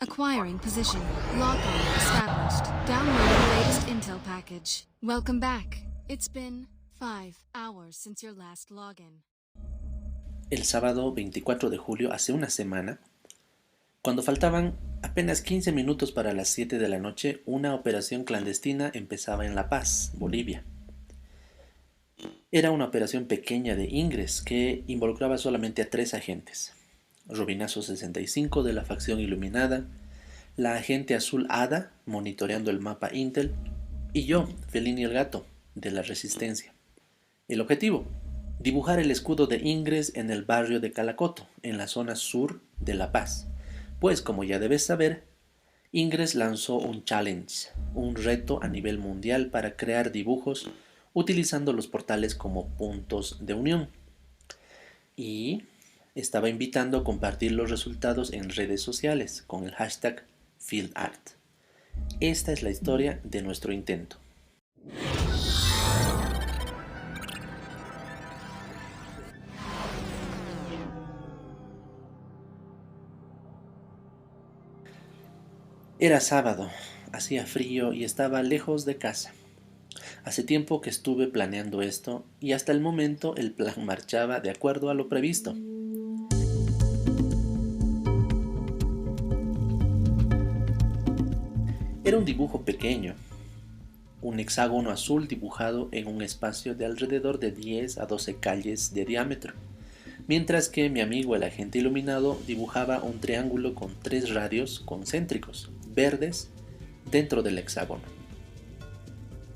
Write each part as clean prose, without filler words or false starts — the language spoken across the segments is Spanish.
Acquiring position. Lock-on established. Downloading latest intel package. Welcome back. It's been 5 hours since your last login. El sábado 24 de julio, hace una semana, cuando faltaban apenas 15 minutos para las 7 de la noche, una operación clandestina empezaba en La Paz, Bolivia. Era una operación pequeña de Ingress que involucraba solamente a 3 agentes. Robinazo 65 de la facción iluminada, la agente azul Ada monitoreando el mapa Intel y yo, Felini el gato, de la Resistencia. El objetivo: dibujar el escudo de Ingress en el barrio de Calacoto, en la zona sur de La Paz. Pues como ya debes saber, Ingress lanzó un challenge, un reto a nivel mundial para crear dibujos utilizando los portales como puntos de unión. Y estaba invitando a compartir los resultados en redes sociales con el hashtag FieldArt. Esta es la historia de nuestro intento. Era sábado, hacía frío y estaba lejos de casa. Hace tiempo que estuve planeando esto y hasta el momento el plan marchaba de acuerdo a lo previsto. Era un dibujo pequeño, un hexágono azul dibujado en un espacio de alrededor de 10 a 12 calles de diámetro, mientras que mi amigo el agente iluminado dibujaba un triángulo con 3 radios concéntricos, verdes, dentro del hexágono.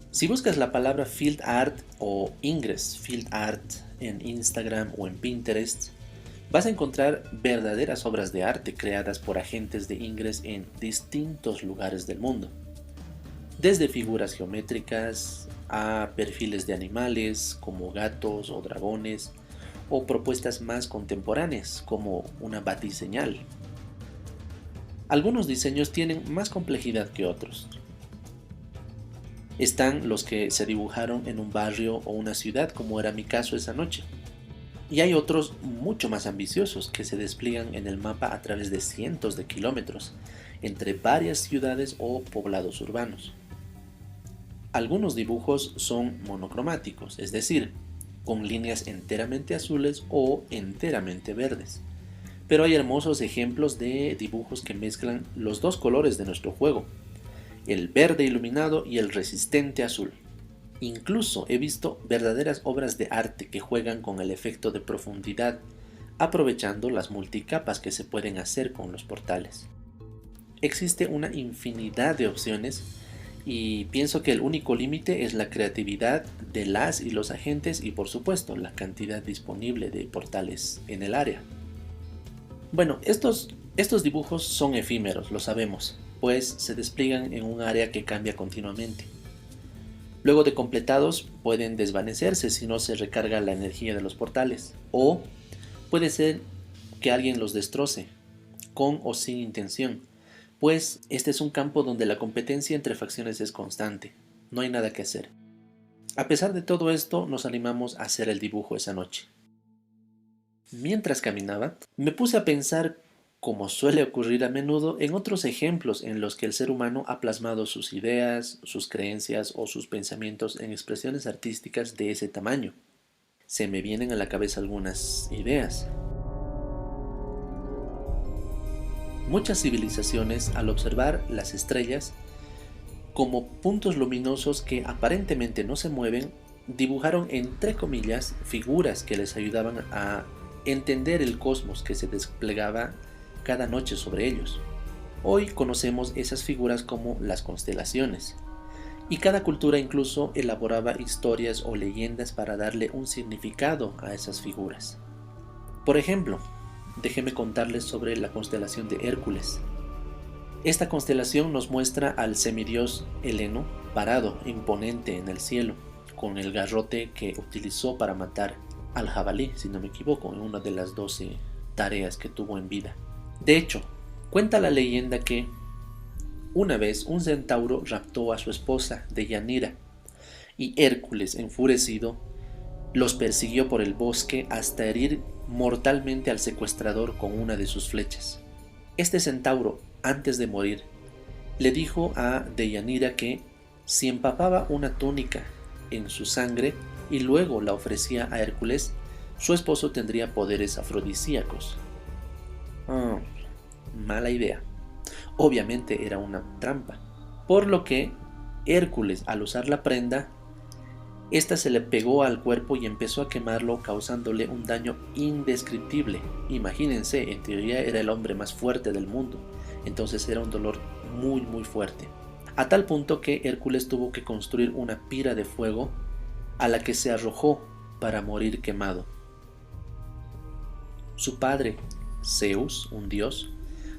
Si buscas la palabra Field Art o Ingress Field Art en Instagram o en Pinterest, vas a encontrar verdaderas obras de arte creadas por agentes de Ingress en distintos lugares del mundo. Desde figuras geométricas a perfiles de animales como gatos o dragones, o propuestas más contemporáneas como una batiseñal. Algunos diseños tienen más complejidad que otros. Están los que se dibujaron en un barrio o una ciudad, como era mi caso esa noche. Y hay otros mucho más ambiciosos que se despliegan en el mapa a través de cientos de kilómetros, entre varias ciudades o poblados urbanos. Algunos dibujos son monocromáticos, es decir, con líneas enteramente azules o enteramente verdes. Pero hay hermosos ejemplos de dibujos que mezclan los dos colores de nuestro juego, el verde iluminado y el resistente azul. Incluso he visto verdaderas obras de arte que juegan con el efecto de profundidad, aprovechando las multicapas que se pueden hacer con los portales. Existe una infinidad de opciones y pienso que el único límite es la creatividad de las y los agentes y, por supuesto, la cantidad disponible de portales en el área. Bueno, estos dibujos son efímeros, lo sabemos, pues se despliegan en un área que cambia continuamente. Luego de completados pueden desvanecerse si no se recarga la energía de los portales, o puede ser que alguien los destroce, con o sin intención, pues este es un campo donde la competencia entre facciones es constante, no hay nada que hacer. A pesar de todo esto, nos animamos a hacer el dibujo esa noche. Mientras caminaba, me puse a pensar, como suele ocurrir a menudo, en otros ejemplos en los que el ser humano ha plasmado sus ideas, sus creencias o sus pensamientos en expresiones artísticas de ese tamaño. Se me vienen a la cabeza algunas ideas. Muchas civilizaciones, al observar las estrellas como puntos luminosos que aparentemente no se mueven, dibujaron entre comillas figuras que les ayudaban a entender el cosmos que se desplegaba cada noche sobre ellos. Hoy conocemos esas figuras como las constelaciones, y cada cultura incluso elaboraba historias o leyendas para darle un significado a esas figuras. Por ejemplo, déjenme contarles sobre la constelación de Hércules. Esta constelación nos muestra al semidios Heleno parado, imponente en el cielo, con el garrote que utilizó para matar al jabalí, si no me equivoco, en una de las 12 tareas que tuvo en vida. De hecho, cuenta la leyenda que una vez un centauro raptó a su esposa, Deyanira, y Hércules, enfurecido, los persiguió por el bosque hasta herir mortalmente al secuestrador con una de sus flechas. Este centauro, antes de morir, le dijo a Deianira que si empapaba una túnica en su sangre y luego la ofrecía a Hércules, su esposo tendría poderes afrodisíacos. Mala idea. Obviamente era una trampa, por lo que Hércules, al usar la prenda, esta se le pegó al cuerpo y empezó a quemarlo, causándole un daño indescriptible. Imagínense, en teoría era el hombre más fuerte del mundo, entonces era un dolor muy fuerte. A tal punto que Hércules tuvo que construir una pira de fuego a la que se arrojó para morir quemado. Su padre, Zeus, un dios,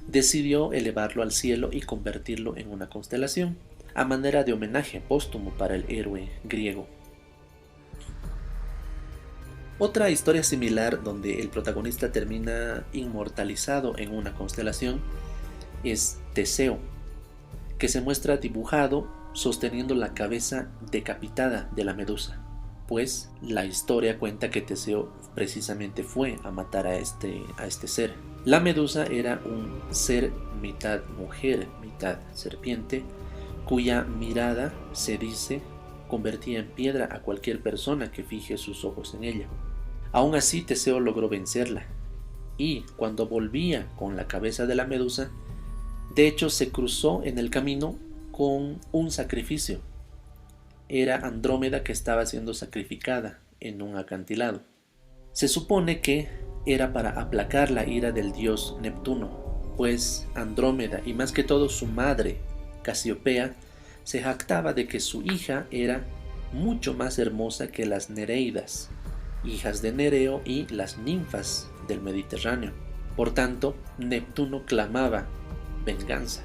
decidió elevarlo al cielo y convertirlo en una constelación, a manera de homenaje póstumo para el héroe griego. Otra historia similar donde el protagonista termina inmortalizado en una constelación es Teseo, que se muestra dibujado sosteniendo la cabeza decapitada de la medusa, pues la historia cuenta que Teseo precisamente fue a matar a este ser. La medusa era un ser mitad mujer, mitad serpiente, cuya mirada, se dice, convertía en piedra a cualquier persona que fije sus ojos en ella. Aún así, Teseo logró vencerla, y cuando volvía con la cabeza de la medusa, de hecho se cruzó en el camino con un sacrificio. Era Andrómeda que estaba siendo sacrificada en un acantilado. Se supone que era para aplacar la ira del dios Neptuno, pues Andrómeda, y más que todo su madre, Casiopea, se jactaba de que su hija era mucho más hermosa que las Nereidas, hijas de Nereo, y las ninfas del Mediterráneo. Por tanto, Neptuno clamaba venganza.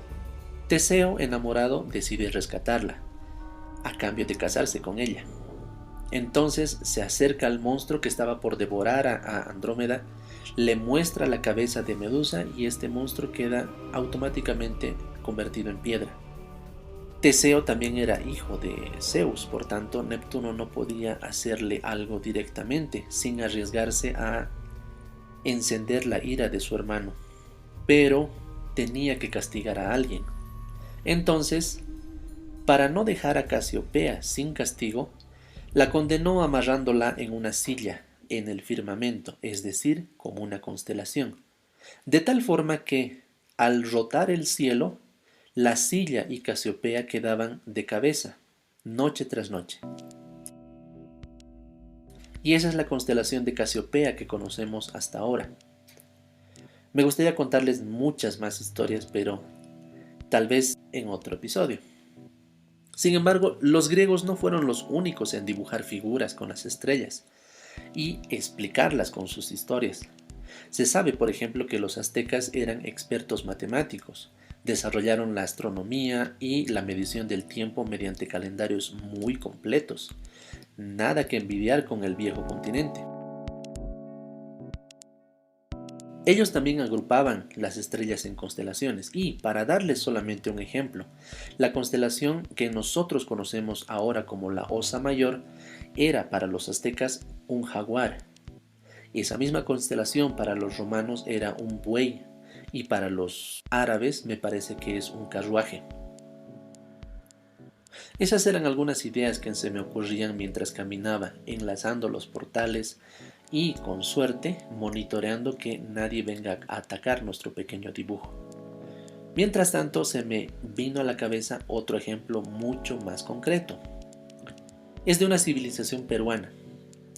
Teseo, enamorado, decide rescatarla, a cambio de casarse con ella. Entonces se acerca al monstruo que estaba por devorar a Andrómeda, le muestra la cabeza de Medusa y este monstruo queda automáticamente convertido en piedra. Teseo también era hijo de Zeus, por tanto Neptuno no podía hacerle algo directamente sin arriesgarse a encender la ira de su hermano, pero tenía que castigar a alguien. Entonces, para no dejar a Casiopea sin castigo, la condenó amarrándola en una silla en el firmamento, es decir, como una constelación, de tal forma que, al rotar el cielo, la silla y Casiopea quedaban de cabeza, noche tras noche. Y esa es la constelación de Casiopea que conocemos hasta ahora. Me gustaría contarles muchas más historias, pero tal vez en otro episodio. Sin embargo, los griegos no fueron los únicos en dibujar figuras con las estrellas y explicarlas con sus historias. Se sabe, por ejemplo, que los aztecas eran expertos matemáticos, desarrollaron la astronomía y la medición del tiempo mediante calendarios muy completos, nada que envidiar con el viejo continente. Ellos también agrupaban las estrellas en constelaciones y, para darles solamente un ejemplo, la constelación que nosotros conocemos ahora como la Osa Mayor era para los aztecas un jaguar. Esa misma constelación para los romanos era un buey y para los árabes me parece que es un carruaje. Esas eran algunas ideas que se me ocurrían mientras caminaba, enlazando los portales y, con suerte, monitoreando que nadie venga a atacar nuestro pequeño dibujo. Mientras tanto, se me vino a la cabeza otro ejemplo mucho más concreto. Es de una civilización peruana,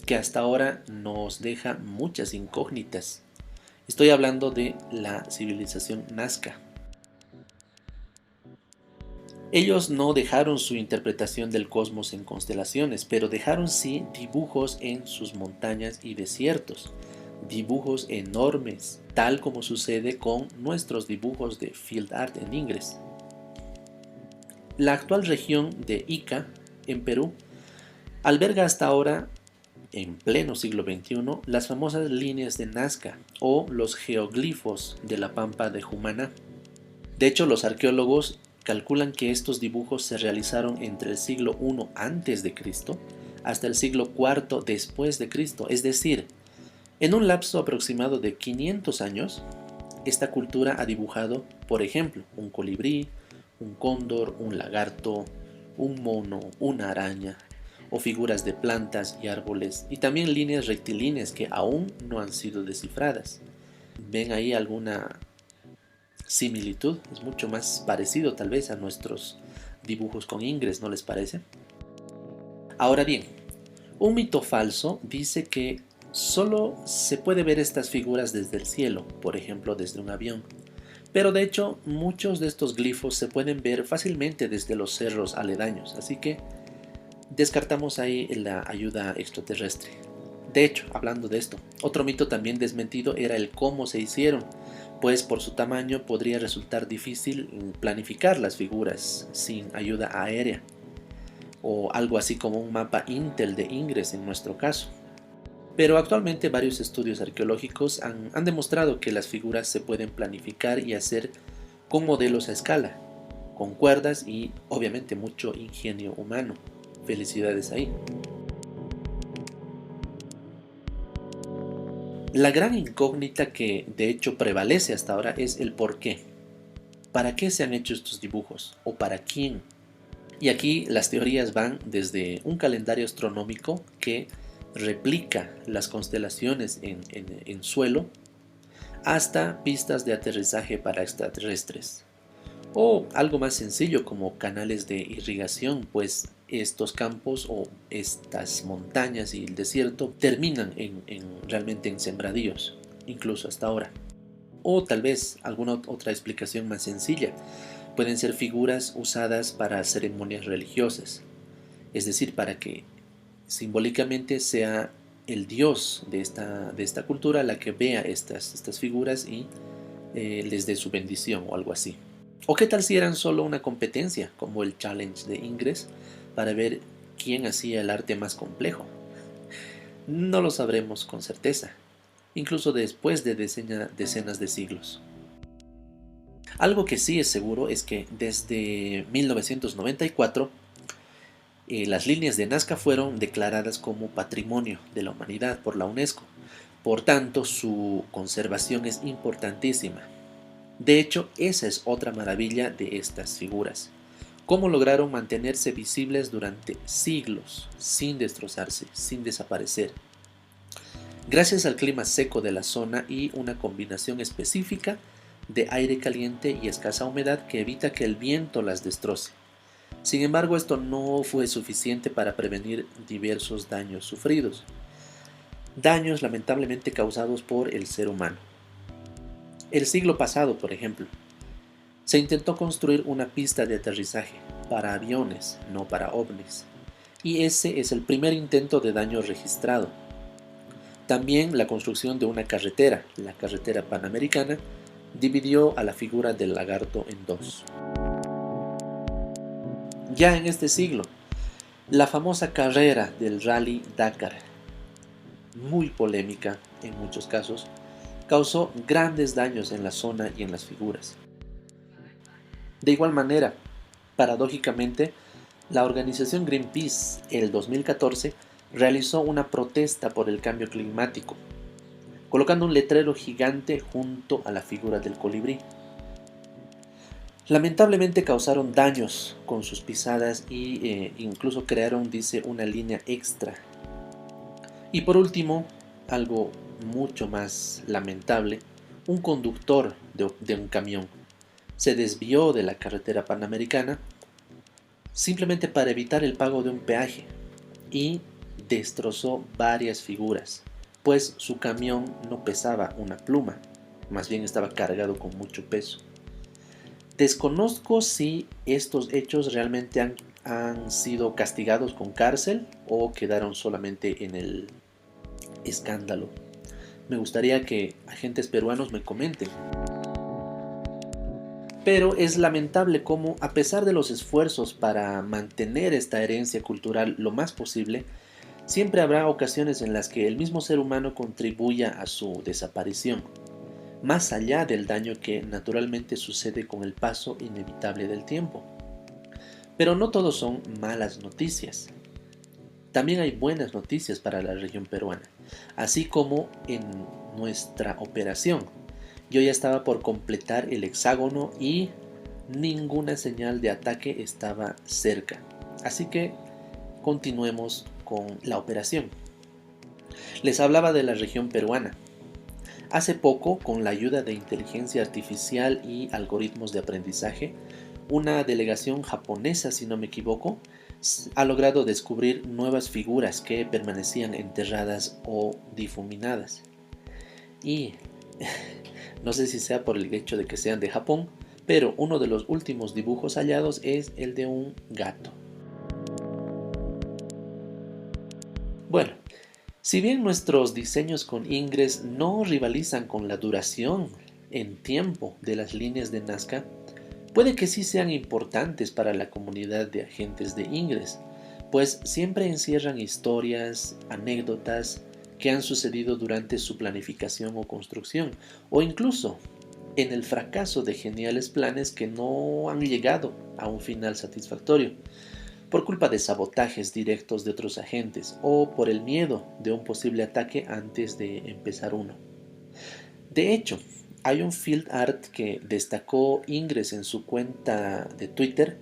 que hasta ahora nos deja muchas incógnitas. Estoy hablando de la civilización Nazca. Ellos no dejaron su interpretación del cosmos en constelaciones, pero dejaron sí dibujos en sus montañas y desiertos, dibujos enormes, tal como sucede con nuestros dibujos de field art en inglés. La actual región de Ica, en Perú, alberga hasta ahora, en pleno siglo XXI, las famosas líneas de Nazca o los geoglifos de la Pampa de Cumaná. De hecho, los arqueólogos calculan que estos dibujos se realizaron entre el siglo I a.C. hasta el siglo IV después de Cristo, es decir, en un lapso aproximado de 500 años, esta cultura ha dibujado, por ejemplo, un colibrí, un cóndor, un lagarto, un mono, una araña, o figuras de plantas y árboles, y también líneas rectilíneas que aún no han sido descifradas. ¿Ven ahí alguna similitud? Es mucho más parecido tal vez a nuestros dibujos con Ingres, ¿no les parece? Ahora bien, un mito falso dice que solo se puede ver estas figuras desde el cielo, por ejemplo desde un avión. Pero de hecho, muchos de estos glifos se pueden ver fácilmente desde los cerros aledaños, así que descartamos ahí la ayuda extraterrestre. De hecho, hablando de esto, otro mito también desmentido era el cómo se hicieron, pues por su tamaño podría resultar difícil planificar las figuras sin ayuda aérea, o algo así como un mapa Intel de Ingres en nuestro caso. Pero actualmente varios estudios arqueológicos han demostrado que las figuras se pueden planificar y hacer con modelos a escala, con cuerdas y obviamente mucho ingenio humano. Felicidades ahí. La gran incógnita que de hecho prevalece hasta ahora es el por qué. ¿Para qué se han hecho estos dibujos? ¿O para quién? Y aquí las teorías van desde un calendario astronómico que replica las constelaciones en suelo hasta pistas de aterrizaje para extraterrestres. O algo más sencillo como canales de irrigación, pues estos campos o estas montañas y el desierto terminan realmente en sembradíos, incluso hasta ahora. O tal vez alguna otra explicación más sencilla. Pueden ser figuras usadas para ceremonias religiosas, es decir, para que simbólicamente sea el dios de esta cultura la que vea estas figuras y les dé su bendición o algo así. ¿O qué tal si eran solo una competencia, como el challenge de Ingres, para ver quién hacía el arte más complejo? No lo sabremos con certeza, incluso después de decenas de siglos. Algo que sí es seguro es que desde 1994 las líneas de Nazca fueron declaradas como Patrimonio de la Humanidad por la UNESCO. Por tanto, su conservación es importantísima. De hecho, esa es otra maravilla de estas figuras. Cómo lograron mantenerse visibles durante siglos, sin destrozarse, sin desaparecer. Gracias al clima seco de la zona y una combinación específica de aire caliente y escasa humedad que evita que el viento las destroce. Sin embargo, esto no fue suficiente para prevenir diversos daños sufridos. Daños lamentablemente causados por el ser humano. El siglo pasado, por ejemplo, se intentó construir una pista de aterrizaje para aviones, no para ovnis, y ese es el primer intento de daño registrado. También la construcción de una carretera, la carretera panamericana, dividió a la figura del lagarto en dos. Ya en este siglo, la famosa carrera del Rally Dakar, muy polémica en muchos casos, causó grandes daños en la zona y en las figuras. De igual manera, paradójicamente, la organización Greenpeace el 2014 realizó una protesta por el cambio climático, colocando un letrero gigante junto a la figura del colibrí. Lamentablemente causaron daños con sus pisadas y incluso crearon, dice, una línea extra. Y por último, algo mucho más lamentable, un conductor de un camión se desvió de la carretera panamericana simplemente para evitar el pago de un peaje y destrozó varias figuras, pues su camión no pesaba una pluma, más bien estaba cargado con mucho peso. Desconozco si estos hechos realmente han sido castigados con cárcel o quedaron solamente en el escándalo. Me gustaría que agentes peruanos me comenten. Pero es lamentable cómo, a pesar de los esfuerzos para mantener esta herencia cultural lo más posible, siempre habrá ocasiones en las que el mismo ser humano contribuya a su desaparición, más allá del daño que naturalmente sucede con el paso inevitable del tiempo. Pero no todos son malas noticias. También hay buenas noticias para la región peruana, así como en nuestra operación, Yo ya estaba por completar el hexágono y ninguna señal de ataque estaba cerca. Así que continuemos con la operación. Les hablaba de la región peruana. Hace poco, con la ayuda de inteligencia artificial y algoritmos de aprendizaje, una delegación japonesa, si no me equivoco, ha logrado descubrir nuevas figuras que permanecían enterradas o difuminadas. Y no sé si sea por el hecho de que sean de Japón, pero uno de los últimos dibujos hallados es el de un gato. Bueno, si bien nuestros diseños con Ingress no rivalizan con la duración en tiempo de las líneas de Nazca, puede que sí sean importantes para la comunidad de agentes de Ingress, pues siempre encierran historias, anécdotas que han sucedido durante su planificación o construcción, o incluso en el fracaso de geniales planes que no han llegado a un final satisfactorio, por culpa de sabotajes directos de otros agentes o por el miedo de un posible ataque antes de empezar uno. De hecho, hay un field art que destacó Ingress en su cuenta de Twitter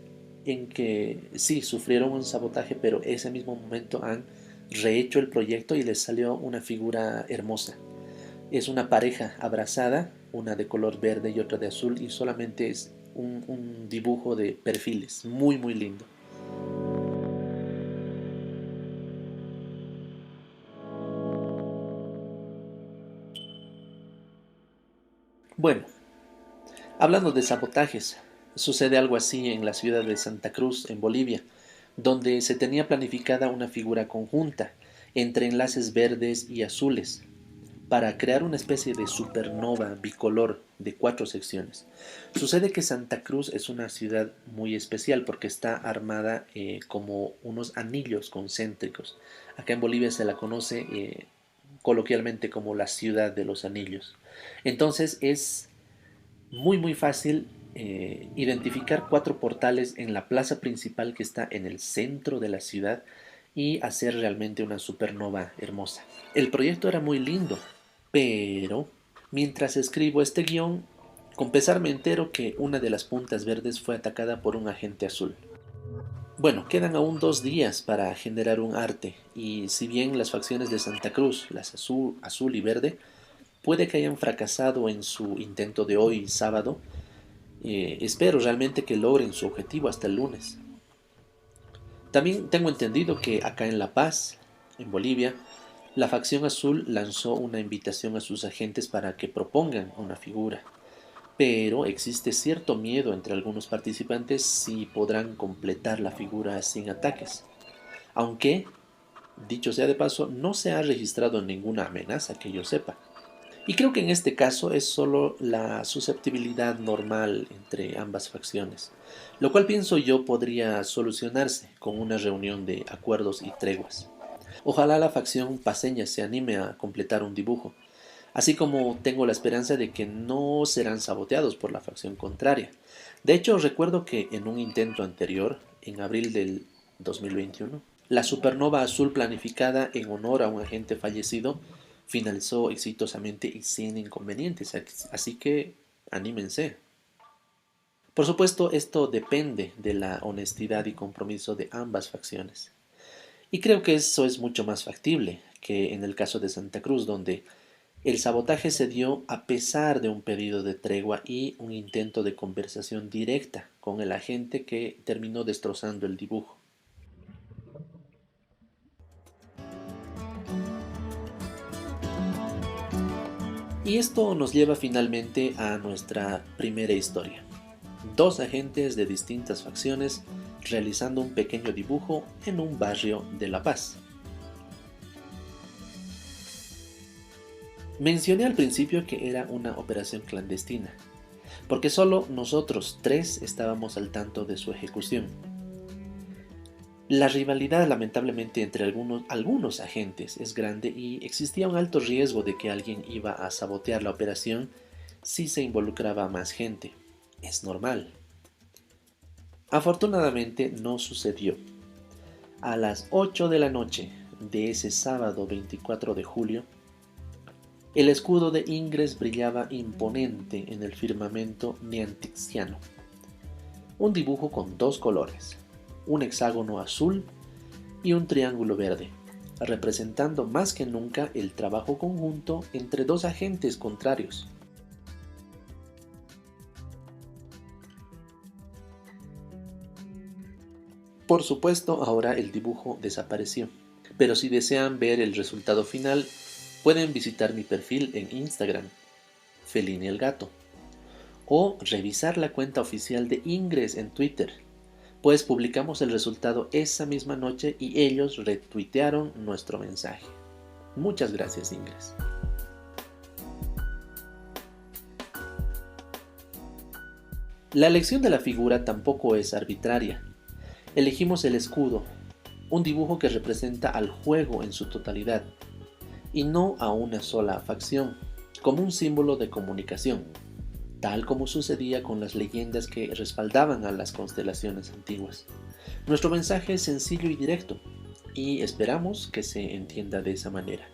en que sí sufrieron un sabotaje, pero ese mismo momento han rehecho el proyecto y les salió una figura hermosa. Es una pareja abrazada, una de color verde y otra de azul, y solamente es un dibujo de perfiles, muy muy lindo. Bueno, hablando de sabotajes, sucede algo así en la ciudad de Santa Cruz, en Bolivia, donde se tenía planificada una figura conjunta entre enlaces verdes y azules para crear una especie de supernova bicolor de 4 secciones. Sucede que Santa Cruz es una ciudad muy especial porque está armada como unos anillos concéntricos. Acá en Bolivia se la conoce coloquialmente como la ciudad de los anillos. Entonces es muy fácil identificar 4 portales en la plaza principal que está en el centro de la ciudad y hacer realmente una supernova hermosa. El proyecto era muy lindo, pero mientras escribo este guión, con pesar me entero que una de las puntas verdes fue atacada por un agente azul. Bueno, quedan aún 2 días para generar un arte, y si bien las facciones de Santa Cruz, las azul y verde, puede que hayan fracasado en su intento de hoy, sábado, espero realmente que logren su objetivo hasta el lunes. También tengo entendido que acá en La Paz, en Bolivia, la facción azul lanzó una invitación a sus agentes para que propongan una figura, pero existe cierto miedo entre algunos participantes si podrán completar la figura sin ataques. Aunque, dicho sea de paso, no se ha registrado ninguna amenaza que yo sepa. Y creo que en este caso es solo la susceptibilidad normal entre ambas facciones, lo cual pienso yo podría solucionarse con una reunión de acuerdos y treguas. Ojalá la facción paceña se anime a completar un dibujo, así como tengo la esperanza de que no serán saboteados por la facción contraria. De hecho, recuerdo que en un intento anterior, en abril del 2021, la supernova azul planificada en honor a un agente fallecido finalizó exitosamente y sin inconvenientes, así que anímense. Por supuesto, esto depende de la honestidad y compromiso de ambas facciones. Y creo que eso es mucho más factible que en el caso de Santa Cruz, donde el sabotaje se dio a pesar de un pedido de tregua y un intento de conversación directa con el agente que terminó destrozando el dibujo. Y esto nos lleva finalmente a nuestra primera historia. 2 agentes de distintas facciones realizando un pequeño dibujo en un barrio de La Paz. Mencioné al principio que era una operación clandestina, porque solo nosotros 3 estábamos al tanto de su ejecución. La rivalidad lamentablemente entre algunos agentes es grande y existía un alto riesgo de que alguien iba a sabotear la operación si se involucraba más gente. Es normal. Afortunadamente no sucedió. A las 8 de la noche de ese sábado 24 de julio, El escudo de Ingres brillaba imponente en el firmamento niantixiano. Un dibujo con dos colores, un hexágono azul y un triángulo verde, representando más que nunca el trabajo conjunto entre dos agentes contrarios. Por supuesto, ahora el dibujo desapareció, pero si desean ver el resultado final, pueden visitar mi perfil en Instagram, Felini el Gato, o revisar la cuenta oficial de Ingres en Twitter, pues publicamos el resultado esa misma noche y ellos retuitearon nuestro mensaje. Muchas gracias, Ingres. La elección de la figura tampoco es arbitraria. Elegimos el escudo, un dibujo que representa al juego en su totalidad, y no a una sola facción, como un símbolo de comunicación, tal como sucedía con las leyendas que respaldaban a las constelaciones antiguas. Nuestro mensaje es sencillo y directo, y esperamos que se entienda de esa manera.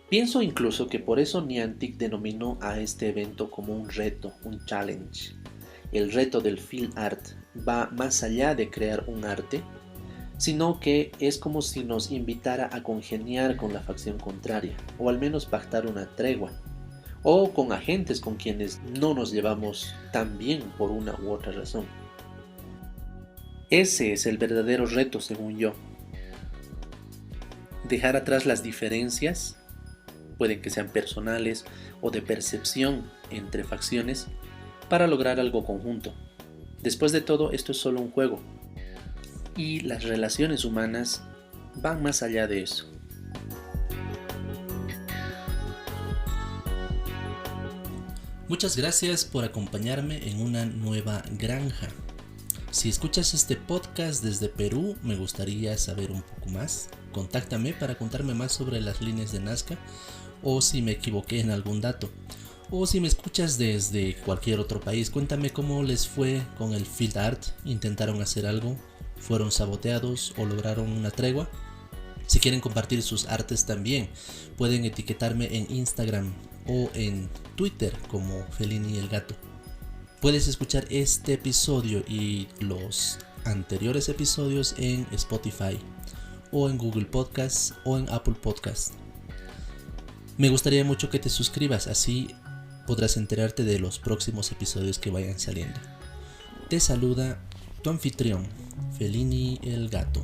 Pienso incluso que por eso Niantic denominó a este evento como un reto, un challenge. El reto del field art va más allá de crear un arte, sino que es como si nos invitara a congeniar con la facción contraria, o al menos pactar una tregua, o con agentes con quienes no nos llevamos tan bien por una u otra razón. Ese es el verdadero reto, según yo. Dejar atrás las diferencias, pueden que sean personales o de percepción entre facciones, para lograr algo conjunto. Después de todo, esto es solo un juego, y las relaciones humanas van más allá de eso. Muchas gracias por acompañarme en una nueva granja. Si escuchas este podcast desde Perú, me gustaría saber un poco más. Contáctame para contarme más sobre las líneas de Nazca, o si me equivoqué en algún dato. O si me escuchas desde cualquier otro país, cuéntame cómo les fue con el field art. ¿Intentaron hacer algo? ¿Fueron saboteados o lograron una tregua? Si quieren compartir sus artes también, pueden etiquetarme en Instagram o en Twitter como Felini el Gato. Puedes escuchar este episodio y los anteriores episodios en Spotify, o en Google Podcasts, o en Apple Podcasts. Me gustaría mucho que te suscribas, así podrás enterarte de los próximos episodios que vayan saliendo. Te saluda tu anfitrión, Felini el Gato.